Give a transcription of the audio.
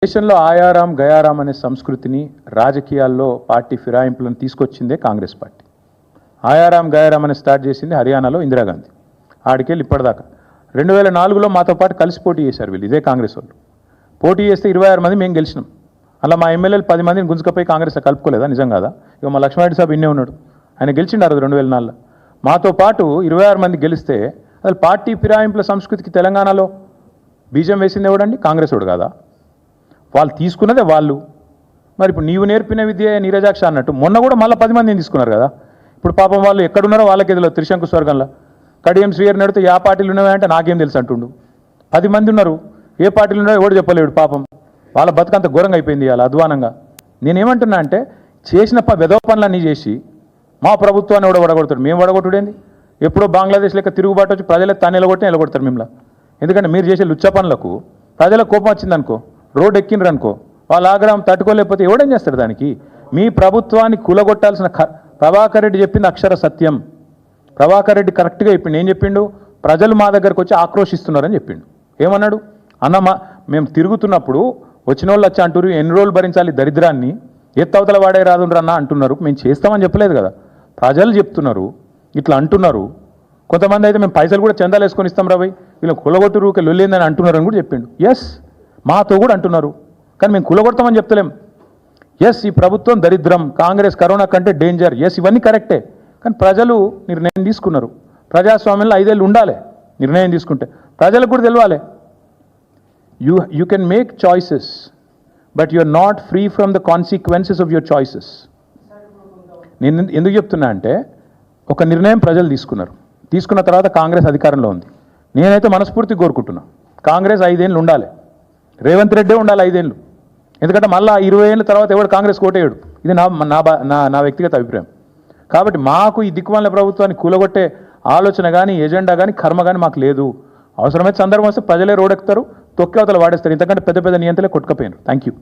దేశంలో ఆయారాం గయారాం అనే సంస్కృతిని రాజకీయాల్లో పార్టీ ఫిరాయింపులను తీసుకొచ్చిందే కాంగ్రెస్ పార్టీ. ఆయారాం గయారాం అని స్టార్ట్ చేసింది హర్యానాలో ఇందిరాగాంధీ. ఆడికెళ్ళి ఇప్పటిదాకా 2004లో మాతో పాటు కలిసి పోటీ చేశారు వీళ్ళు, ఇదే కాంగ్రెస్ వాళ్ళు. పోటీ చేస్తే 26 మంది మేము గెలిచినాం. అలా మా ఎమ్మెల్యేలు 10 మందిని గుంజుకపోయి కాంగ్రెస్లో కలుపుకోలేదా? నిజం కాదా? ఇక మా లక్ష్మారెడ్డి సాబ్ ఇన్నే ఉన్నాడు, ఆయన గెలిచిండారు 2004లో. మాతో పాటు 26 మంది గెలిస్తే అసలు పార్టీ ఫిరాయింపుల సంస్కృతికి తెలంగాణలో బీజం వేసింది ఎవడండి? కాంగ్రెస్ వాడు కాదా? వాళ్ళు తీసుకున్నదే వాళ్ళు. మరి ఇప్పుడు నీవు నేర్పిన విద్య నీరజాక్ష అన్నట్టు మొన్న కూడా మళ్ళీ 10 మందిని తీసుకున్నారు కదా. ఇప్పుడు పాపం వాళ్ళు ఎక్కడున్నారో వాళ్ళకి ఎదులో త్రిశంకు స్వర్గంలో కడియం శ్రీయర్ నడితే ఏ పార్టీలు ఉన్నాయంటే నాకేం తెలుసు అంటుండు. 10 మంది ఉన్నారు, ఏ పార్టీలు ఉన్నాయో ఎవడు చెప్పలేడు. పాపం వాళ్ళ బతుకంత ఘోరంగా అయిపోయింది అలా అధ్వానంగా. నేనేమంటున్నా అంటే చేసిన వెధవ పనులన్నీ చేసి మా ప్రభుత్వాన్ని కూడా వడగొడతాడు. మేము వడగొట్టుడేంది? ఎప్పుడో బంగ్లాదేశ్ లెక్క తిరుగుబాటు వచ్చి ప్రజలకు తాను నిలగొట్టి నిలగొడతారు మిమ్మల్ని. ఎందుకంటే మీరు చేసే లుచ్చ పనులకు ప్రజలకు కోపం వచ్చిందనుకో, రోడ్డు ఎక్కినరు అనుకో, వాళ్ళ ఆగ్రహం తట్టుకోలేకపోతే ఎవడేం చేస్తాడు దానికి? మీ ప్రభుత్వాన్ని కూలగొట్టాల్సిన ప్రభాకర్ రెడ్డి చెప్పింది అక్షర సత్యం. ప్రభాకర్ రెడ్డి కరెక్ట్గా చెప్పిండు. ఏం చెప్పిండు? ప్రజలు మా దగ్గరకు వచ్చి ఆక్రోషిస్తున్నారని చెప్పిండు. ఏమన్నాడు? అన్న మేము తిరుగుతున్నప్పుడు వచ్చిన వాళ్ళు వచ్చి అంటారు ఎన్ని రోజులు భరించాలి దరిద్రాన్ని, ఎత్తవతల వాడే రాదుండ్రన్నా అంటున్నారు. మేము చేస్తామని చెప్పలేదు కదా, ప్రజలు చెప్తున్నారు, ఇట్లా అంటున్నారు. కొంతమంది అయితే మేము పైసలు కూడా చందాలు వేసుకొని ఇస్తాం రాబోయ్, వీళ్ళు కులగొట్టు రూకే లొల్లిందని అంటున్నారని కూడా చెప్పిండు. ఎస్, మాతో కూడా అంటున్నారు, కానీ మేము కులగొడతామని చెప్తలేం. ఎస్, ఈ ప్రభుత్వం దరిద్రం, కాంగ్రెస్ కరోనా కంటే డేంజర్, ఎస్ ఇవన్నీ కరెక్టే. కానీ ప్రజలు నిర్ణయం తీసుకున్నారు. ప్రజాస్వామ్యంలో 5 ఏళ్ళు ఉండాలి. నిర్ణయం తీసుకుంటే ప్రజలకు కూడా తెలియాలి. You can make choices but you are not free from the consequences of your choices. నేను ఎందుకు చెప్తున్నా అంటే ఒక నిర్ణయం ప్రజలు తీసుకున్నారు, తీసుకున్న తర్వాత కాంగ్రెస్ అధికారంలో ఉంది. నేనైతే మనస్ఫూర్తిగా కోరుకుంటున్నా కాంగ్రెస్ 5 ఏళ్ళు ఉండాలి, రేవంత్ రెడ్డే ఉండాలి 5 ఏళ్ళు. ఎందుకంటే మళ్ళీ 20 ఏళ్ళ తర్వాత ఎవడు కాంగ్రెస్ కోటేయడు. ఇది నా వ్యక్తిగత అభిప్రాయం. కాబట్టి మాకు ఈ దిక్కుమాలిన ప్రభుత్వాన్ని కూలగొట్టే ఆలోచన కానీ ఎజెండా కానీ కర్మ కానీ మాకు లేదు. అవసరమైతే సందర్భం వస్తే ప్రజలే రోడెక్కుతారు, తొక్కి అవతల వాడేస్తారు. ఇంతకంటే పెద్ద పెద్ద నియంత్రణలే కొట్టుకపోయినారు. Thank you.